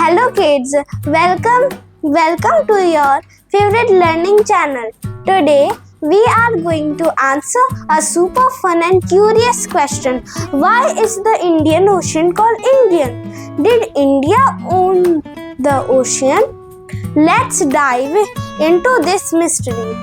Hello kids, welcome to your favorite learning channel. Today we are going to answer a super fun and curious question. Why is the Indian Ocean called Indian? Did India own the ocean? Let's dive into this mystery.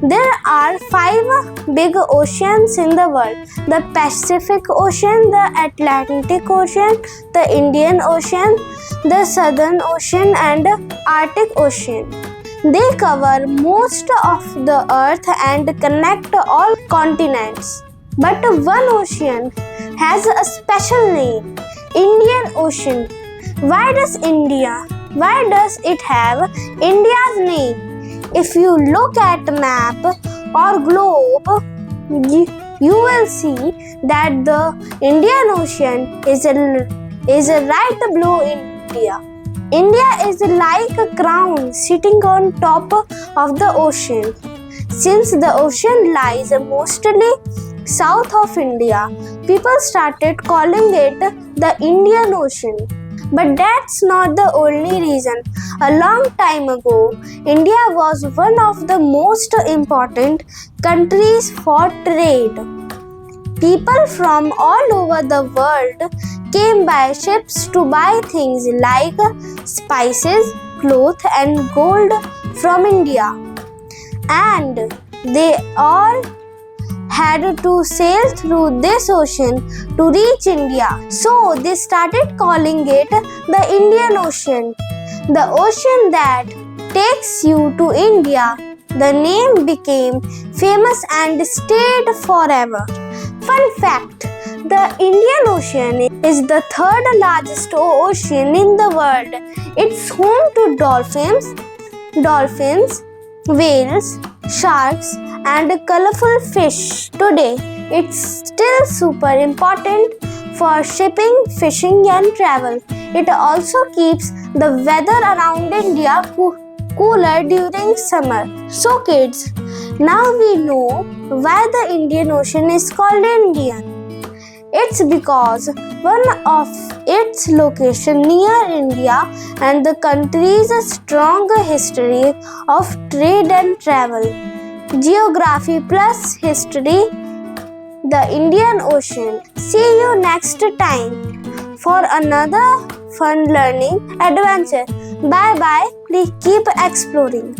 There are 5 big oceans in the world: the Pacific Ocean, the Atlantic Ocean, the Indian Ocean, the Southern Ocean, and the Arctic Ocean. They cover most of the earth and connect all continents. But one ocean has a special name: Indian Ocean. Why does it have India's name? If you look at a map or globe, you will see that the Indian Ocean is right below India. India is like a crown sitting on top of the ocean. Since the ocean lies mostly south of India, people started calling it the Indian Ocean. But that's not the only reason. A long time ago, India was one of the most important countries for trade. People from all over the world came by ships to buy things like spices, clothes, and gold from India. And they all had to sail through this ocean to reach India. So they started calling it the Indian Ocean, the ocean that takes you to India. The name became famous and stayed forever. Fun fact: the Indian Ocean is the third largest ocean in the world. It's home to dolphins, whales, sharks, and colorful fish. Today, it's still super important for shipping, fishing, and travel. It also keeps the weather around India cooler during summer. So kids, now we know why the Indian Ocean is called Indian. It's because one of its location near India and the country's strong history of trade and travel. Geography plus history, the Indian Ocean. See you next time for another fun learning adventure. Bye bye. Please keep exploring.